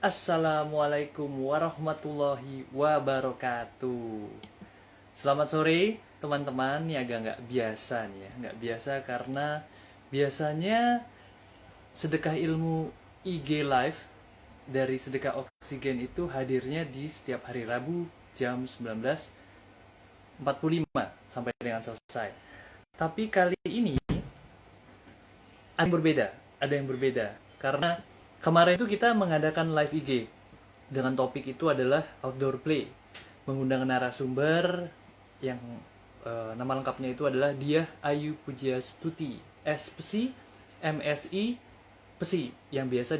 Assalamualaikum warahmatullahi wabarakatuh. Selamat sore teman-teman. Ini agak nggak biasa nih ya. Nggak biasa karena biasanya sedekah ilmu IG Live dari sedekah oksigen itu hadirnya di setiap hari Rabu jam 19.45 sampai dengan selesai. Tapi kali ini ada yang berbeda, karena kemarin itu kita mengadakan live IG dengan topik itu adalah outdoor play, mengundang narasumber yang nama lengkapnya itu adalah Diah Ayu Pujiastuti, SPSI, MSI, PSI, yang biasa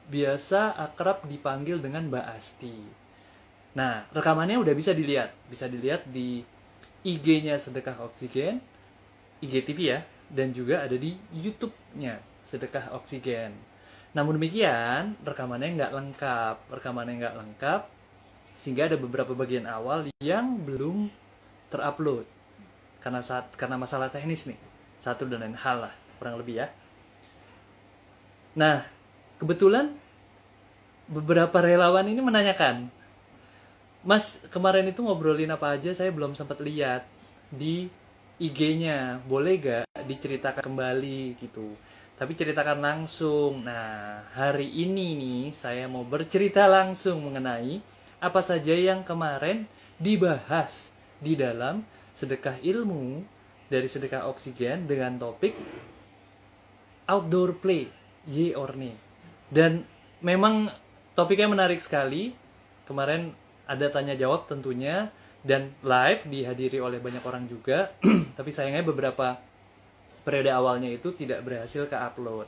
biasa akrab dipanggil dengan Mbak Asti. Nah, rekamannya udah bisa dilihat di IG-nya Sedekah Oksigen, IGTV ya, dan juga ada di YouTube-nya Sedekah Oksigen. Namun demikian, rekamannya nggak lengkap, sehingga ada beberapa bagian awal yang belum terupload karena masalah teknis nih, satu dan lain hal lah, kurang lebih ya. Nah, kebetulan beberapa relawan ini menanyakan, Mas, kemarin itu ngobrolin apa aja, saya belum sempat lihat di IG-nya, boleh gak diceritakan kembali gitu. Tapi ceritakan langsung. Nah, hari ini nih saya mau bercerita langsung mengenai apa saja yang kemarin dibahas di dalam sedekah ilmu dari sedekah oksigen dengan topik outdoor play, ye or nay. Dan memang topiknya menarik sekali. Kemarin ada tanya jawab tentunya, dan live dihadiri oleh banyak orang juga. Tapi sayangnya beberapa periode awalnya itu tidak berhasil ke-upload.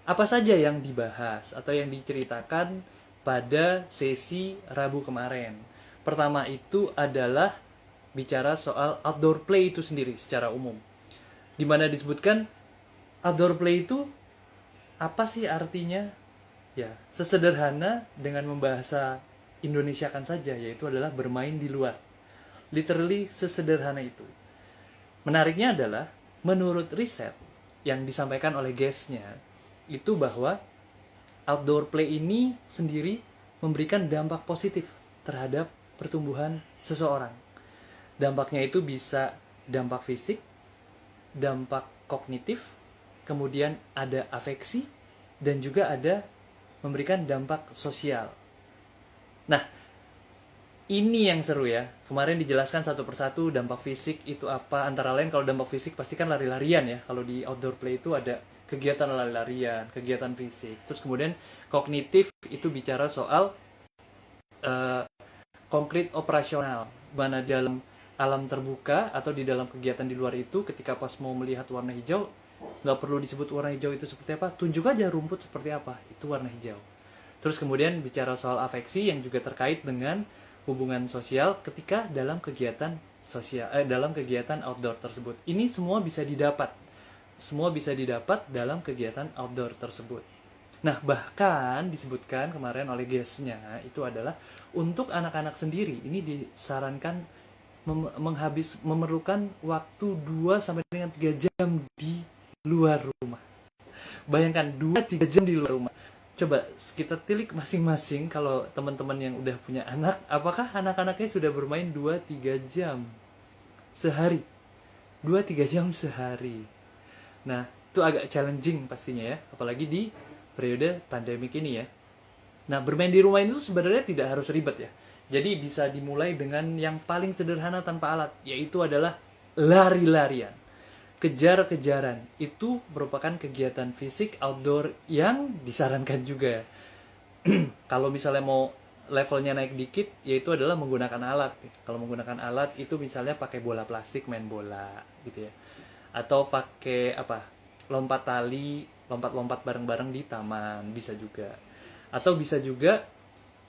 Apa saja yang dibahas atau yang diceritakan pada sesi Rabu kemarin? Pertama itu adalah bicara soal outdoor play itu sendiri secara umum. Di mana disebutkan outdoor play itu apa sih artinya? Ya, sesederhana dengan membahasa Indonesiakan saja, yaitu adalah bermain di luar. Literally sesederhana itu. Menariknya adalah, menurut riset yang disampaikan oleh guestnya, itu bahwa outdoor play ini sendiri memberikan dampak positif terhadap pertumbuhan seseorang. Dampaknya itu bisa dampak fisik, dampak kognitif, kemudian ada afeksi, dan juga ada memberikan dampak sosial. Nah, ini yang seru ya. Kemarin dijelaskan satu persatu dampak fisik itu apa. Antara lain kalau dampak fisik pasti kan lari-larian ya. Kalau di outdoor play itu ada kegiatan lari-larian, kegiatan fisik. Terus kemudian kognitif itu bicara soal uh, konkret operasional. Mana dalam alam terbuka atau di dalam kegiatan di luar itu, ketika pas mau melihat warna hijau, nggak perlu disebut warna hijau itu seperti apa, tunjuk aja rumput seperti apa, itu warna hijau. Terus kemudian bicara soal afeksi yang juga terkait dengan hubungan sosial ketika dalam kegiatan dalam kegiatan outdoor tersebut. Ini semua bisa didapat dalam kegiatan outdoor tersebut. Nah, bahkan disebutkan kemarin oleh guestnya itu adalah untuk anak-anak sendiri ini disarankan memerlukan waktu 2 sampai dengan 3 jam di luar rumah. Bayangkan 2-3 jam di luar rumah. Coba kita tilik masing-masing, kalau teman-teman yang udah punya anak, apakah anak-anaknya sudah bermain 2-3 jam sehari? 2-3 jam sehari. Nah, itu agak challenging pastinya ya, apalagi di periode pandemik ini ya. Nah, bermain di rumah itu sebenarnya tidak harus ribet ya. Jadi bisa dimulai dengan yang paling sederhana tanpa alat, yaitu adalah lari-larian. Kejar-kejaran itu merupakan kegiatan fisik outdoor yang disarankan juga. Kalau misalnya mau levelnya naik dikit, yaitu adalah menggunakan alat. Kalau menggunakan alat itu misalnya pakai bola plastik, main bola gitu ya. Atau pakai apa? Lompat tali, lompat-lompat bareng-bareng di taman bisa juga. Atau bisa juga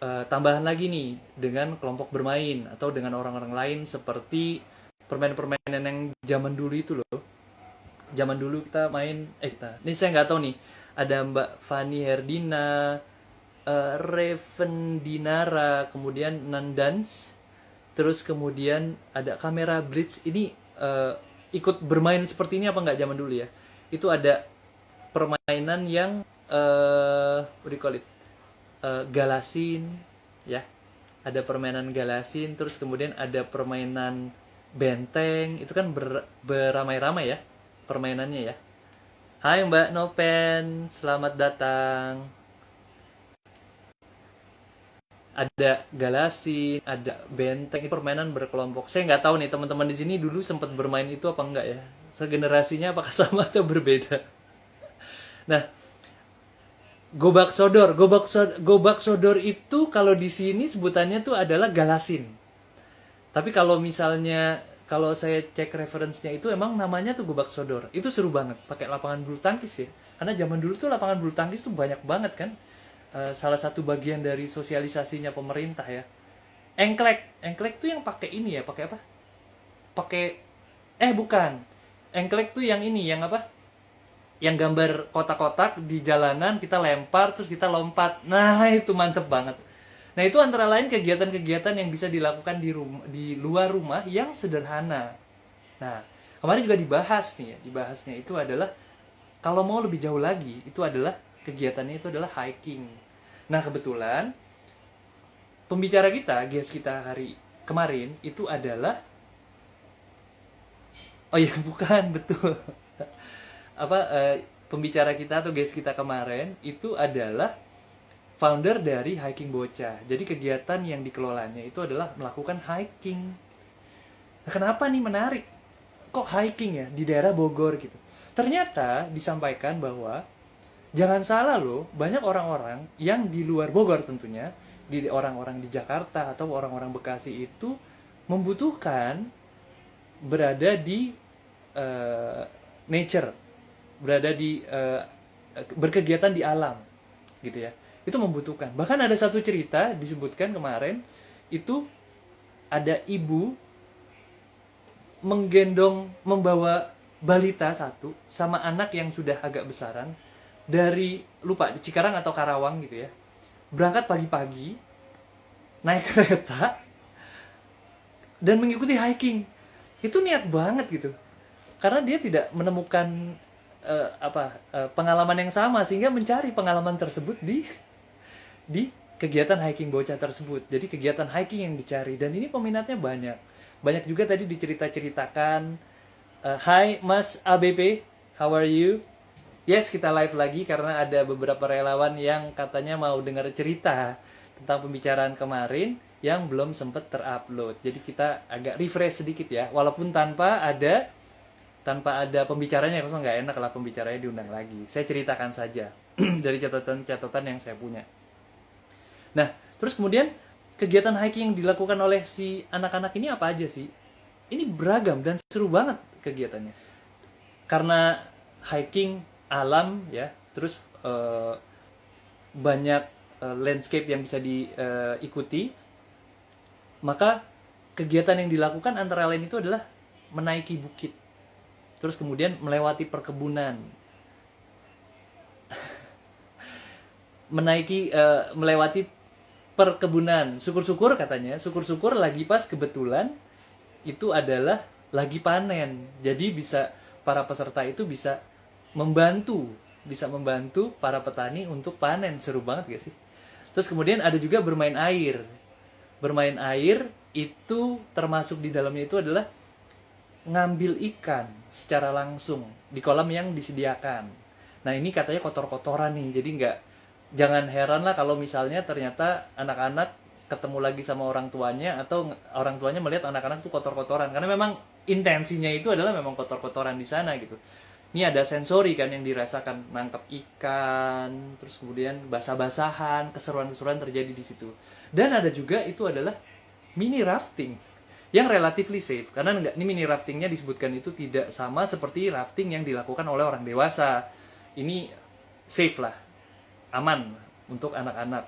tambahan lagi nih dengan kelompok bermain atau dengan orang-orang lain, seperti permainan-permainan yang zaman dulu itu loh. Zaman dulu kita main ini saya nggak tahu nih, ada Mbak Fani Herdina, Reven Dinara, kemudian Nandans, terus kemudian ada kamera Blitz. Ini ikut bermain seperti ini apa nggak zaman dulu ya? Itu ada permainan yang what do you call it? galasin, ya. Ada permainan galasin, terus kemudian ada permainan benteng, itu kan beramai-ramai ya permainannya ya. Hai Mbak Nopen, selamat datang. Ada galasin, ada benteng, itu permainan berkelompok. Saya nggak tahu nih teman-teman di sini dulu sempat bermain itu apa enggak ya. Segenerasinya apakah sama atau berbeda. Nah, gobak sodor itu kalau di sini sebutannya tuh adalah galasin. Tapi kalau misalnya kalau saya cek referensinya itu emang namanya tuh gobak sodor. Itu seru banget pakai lapangan bulu tangkis ya. Karena zaman dulu tuh lapangan bulu tangkis tuh banyak banget kan. Salah satu bagian dari sosialisasinya pemerintah ya. Engklek tuh yang pakai ini ya, pakai apa? Pakai bukan. Engklek tuh yang ini, yang apa? Yang gambar kotak-kotak di jalanan kita lempar terus kita lompat. Nah, itu mantep banget. Nah, itu antara lain kegiatan-kegiatan yang bisa dilakukan di luar rumah yang sederhana. Nah, kemarin juga dibahas nih ya. Dibahasnya itu adalah kalau mau lebih jauh lagi, itu adalah kegiatannya itu adalah hiking. Nah, kebetulan pembicara kita, guest kita hari kemarin itu adalah oh iya, bukan, betul. Pembicara kita atau guest kita kemarin itu adalah founder dari Hiking Bocah. Jadi kegiatan yang dikelolanya itu adalah melakukan hiking. Nah, kenapa nih menarik? Kok hiking ya di daerah Bogor gitu? Ternyata disampaikan bahwa jangan salah loh, banyak orang-orang yang di luar Bogor tentunya, di orang-orang di Jakarta atau orang-orang Bekasi itu membutuhkan berada di nature, berada di berkegiatan di alam gitu ya. Itu membutuhkan. Bahkan ada satu cerita disebutkan kemarin itu ada ibu membawa balita satu sama anak yang sudah agak besaran dari lupa di Cikarang atau Karawang gitu ya. Berangkat pagi-pagi naik kereta dan mengikuti hiking. Itu niat banget gitu. Karena dia tidak menemukan pengalaman yang sama sehingga mencari pengalaman tersebut di kegiatan hiking bocah tersebut. Jadi kegiatan hiking yang dicari dan ini peminatnya banyak. Banyak juga tadi dicerita-ceritakan. Hai Mas ABP, how are you? Yes, kita live lagi karena ada beberapa relawan yang katanya mau dengar cerita tentang pembicaraan kemarin yang belum sempat terupload. Jadi kita agak refresh sedikit ya, walaupun tanpa ada pembicaranya, kosong nggak enak lah pembicaranya diundang lagi. Saya ceritakan saja dari catatan-catatan yang saya punya. Nah, terus kemudian kegiatan hiking yang dilakukan oleh si anak-anak ini apa aja sih? Ini beragam dan seru banget kegiatannya. Karena hiking alam ya, terus banyak landscape yang bisa diikuti. Maka kegiatan yang dilakukan antara lain itu adalah menaiki bukit. Terus kemudian melewati perkebunan. Melewati perkebunan. Syukur-syukur katanya, syukur-syukur lagi pas kebetulan itu adalah lagi panen. Jadi para peserta itu bisa membantu para petani untuk panen. Seru banget gak sih? Terus kemudian ada juga bermain air. Bermain air itu termasuk di dalamnya itu adalah ngambil ikan secara langsung di kolam yang disediakan. Nah, ini katanya kotor-kotoran nih. Jadi jangan heran lah kalau misalnya ternyata anak-anak ketemu lagi sama orang tuanya atau orang tuanya melihat anak-anak tuh kotor-kotoran, karena memang intensinya itu adalah memang kotor-kotoran di sana gitu. Ini ada sensori kan yang dirasakan, nangkep ikan, terus kemudian basah-basahan, keseruan-keseruan terjadi di situ. Dan ada juga itu adalah mini rafting yang relatively safe, karena ini mini raftingnya disebutkan itu tidak sama seperti rafting yang dilakukan oleh orang dewasa. Ini safe lah, aman untuk anak-anak.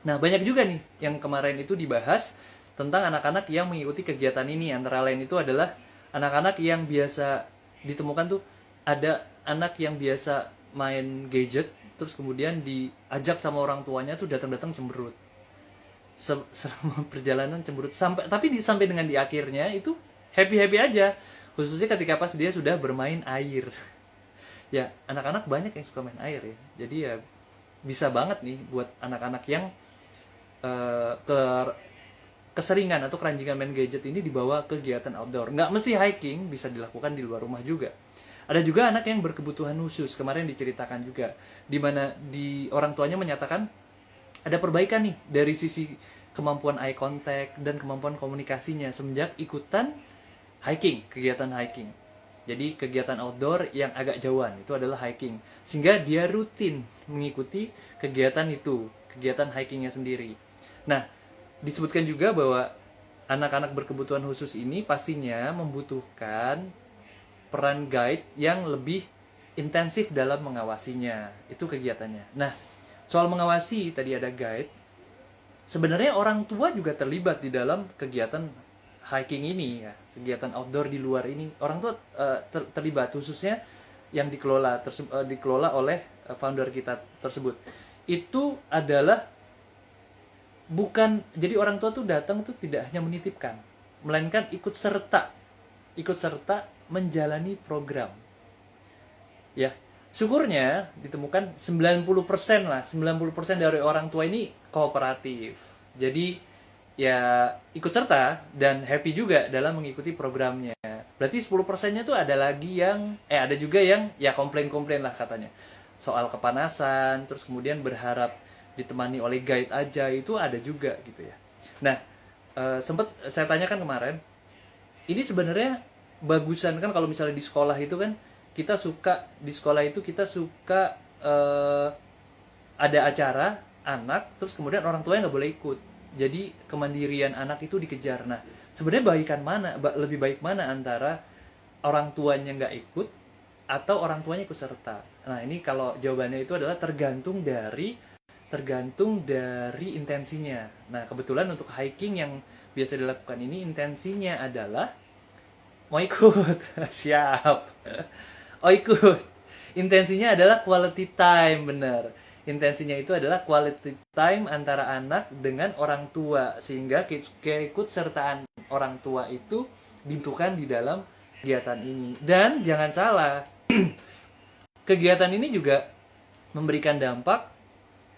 Nah, banyak juga nih yang kemarin itu dibahas tentang anak-anak yang mengikuti kegiatan ini. Antara lain itu adalah anak-anak yang biasa ditemukan tuh, ada anak yang biasa main gadget, terus kemudian diajak sama orang tuanya tuh datang-datang cemberut. Selama perjalanan cemberut sampai dengan di akhirnya itu happy-happy aja. Khususnya ketika pas dia sudah bermain air. Ya, anak-anak banyak yang suka main air ya. Jadi ya bisa banget nih buat anak-anak yang ke keseringan atau keranjingan main gadget ini dibawa ke kegiatan outdoor. Nggak mesti hiking, bisa dilakukan di luar rumah juga. Ada juga anak yang berkebutuhan khusus, kemarin diceritakan juga, di mana di orang tuanya menyatakan ada perbaikan nih dari sisi kemampuan eye contact dan kemampuan komunikasinya semenjak ikutan hiking, kegiatan hiking. Jadi kegiatan outdoor yang agak jauhan itu adalah hiking, sehingga dia rutin mengikuti kegiatan itu, kegiatan hikingnya sendiri. Nah, disebutkan juga bahwa anak-anak berkebutuhan khusus ini pastinya membutuhkan peran guide yang lebih intensif dalam mengawasinya. Itu kegiatannya. Nah, soal mengawasi tadi ada guide. Sebenarnya orang tua juga terlibat di dalam kegiatan hiking ini ya, kegiatan outdoor di luar ini. Orang tua terlibat, khususnya yang dikelola oleh founder kita tersebut. Itu adalah bukan, jadi orang tua tuh datang tuh tidak hanya menitipkan, melainkan ikut serta menjalani program. Ya, syukurnya ditemukan 90% lah, 90% dari orang tua ini kooperatif. Jadi ya ikut serta dan happy juga dalam mengikuti programnya. Berarti 10%-nya tuh ada lagi yang ada juga yang ya komplain-komplain lah katanya. Soal kepanasan, terus kemudian berharap ditemani oleh guide aja, itu ada juga gitu ya. Nah, sempat saya tanyakan kemarin, ini sebenarnya bagusan kan kalau misalnya di sekolah itu kan kita suka ada acara anak, terus kemudian orang tuanya nggak boleh ikut. Jadi kemandirian anak itu dikejar. Nah, sebenarnya lebih baik mana antara orang tuanya nggak ikut atau orang tuanya ikut serta? Nah, ini kalau jawabannya itu adalah tergantung dari intensinya. Nah, kebetulan untuk hiking yang biasa dilakukan ini intensinya adalah mau ikut. Siap. Oh, ikut. Intensinya adalah quality time, benar. Intensinya itu adalah quality time antara anak dengan orang tua, sehingga keikutsertaan orang tua itu dibutuhkan di dalam kegiatan ini. Dan jangan salah, kegiatan ini juga memberikan dampak,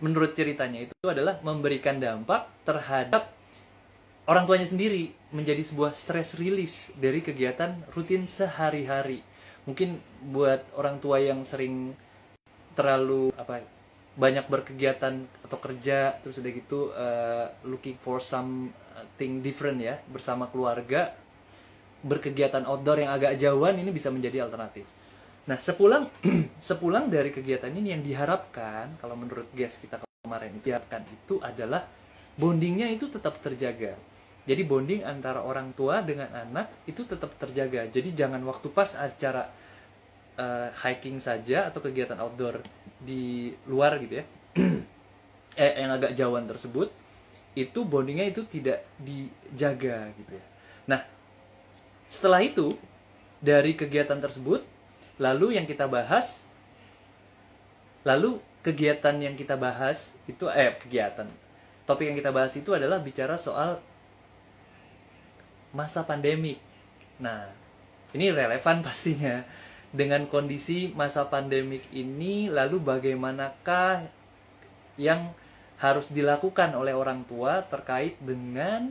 menurut ceritanya itu adalah memberikan dampak terhadap orang tuanya sendiri, menjadi sebuah stress release dari kegiatan rutin sehari-hari. Mungkin buat orang tua yang sering terlalu banyak berkegiatan atau kerja, terus udah gitu looking for something different ya, bersama keluarga, berkegiatan outdoor yang agak jauhan, ini bisa menjadi alternatif. Nah, sepulang dari kegiatan ini yang diharapkan, kalau menurut guest kita kemarin, diharapkan itu adalah bondingnya itu tetap terjaga. Jadi bonding antara orang tua dengan anak itu tetap terjaga. Jadi jangan waktu pas acara hiking saja atau kegiatan outdoor di luar gitu ya, yang agak jauhan tersebut, itu bondingnya itu tidak dijaga gitu ya. Nah, setelah itu dari kegiatan tersebut, lalu kegiatan yang kita bahas itu topik yang kita bahas itu adalah bicara soal masa pandemik. Nah, ini relevan pastinya dengan kondisi masa pandemik ini. Lalu bagaimanakah yang harus dilakukan oleh orang tua terkait dengan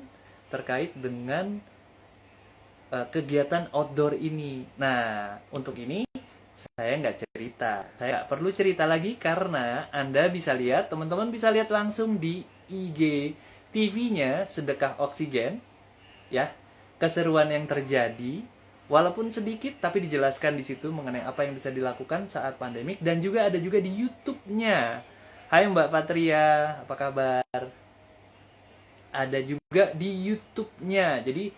kegiatan outdoor ini. Nah, untuk ini saya nggak cerita. Saya nggak perlu cerita lagi karena Anda bisa lihat, teman-teman bisa lihat langsung di IG TV-nya Sedekah Oksigen, ya, keseruan yang terjadi, walaupun sedikit tapi dijelaskan di situ mengenai apa yang bisa dilakukan saat pandemik, dan juga ada juga di YouTube-nya. Hai Mbak Patria, apa kabar? Ada juga di YouTube-nya. Jadi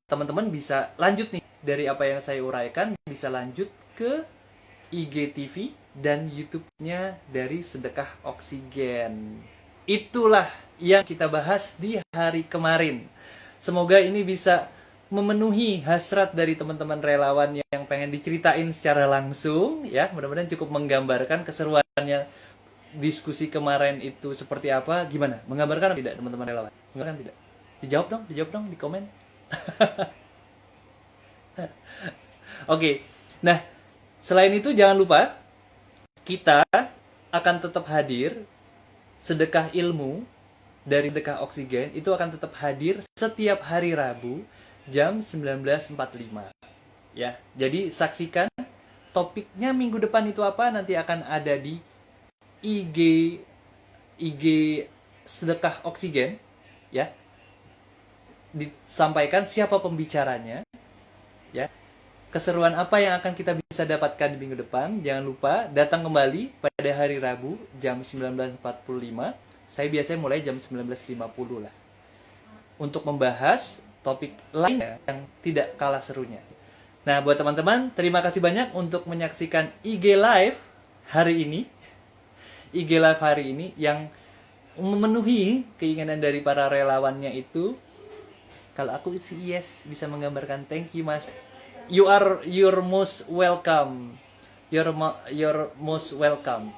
teman-teman bisa lanjut nih dari apa yang saya uraikan, bisa lanjut ke IGTV dan YouTube-nya dari Sedekah Oksigen. Itulah yang kita bahas di hari kemarin. Semoga ini bisa memenuhi hasrat dari teman-teman relawan yang pengen diceritain secara langsung ya. Mudah-mudahan cukup menggambarkan keseruannya diskusi kemarin itu seperti apa. Gimana? Menggambarkan tidak teman-teman relawan? Menggambarkan tidak? Dijawab dong di komen. Oke. Nah, selain itu jangan lupa kita akan tetap hadir, sedekah ilmu dari sedekah oksigen itu akan tetap hadir setiap hari Rabu jam 19.45. Ya, jadi saksikan topiknya minggu depan itu apa, nanti akan ada di IG IG sedekah oksigen, ya. Disampaikan siapa pembicaranya, ya. Keseruan apa yang akan kita bisa dapatkan di minggu depan. Jangan lupa datang kembali pada hari Rabu jam 19.45. Saya biasanya mulai jam 19.50 lah, untuk membahas topik lainnya yang tidak kalah serunya. Nah, buat teman-teman, terima kasih banyak untuk menyaksikan IG Live hari ini. IG Live hari ini yang memenuhi keinginan dari para relawannya itu. Kalau aku isi yes, bisa menggambarkan thank you mas. You're most welcome. You're most welcome.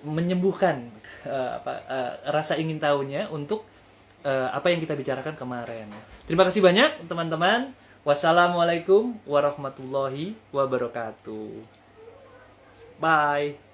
Menyembuhkan rasa ingin tahunya untuk apa yang kita bicarakan kemarin. Terima kasih banyak teman-teman. Wassalamualaikum warahmatullahi wabarakatuh. Bye.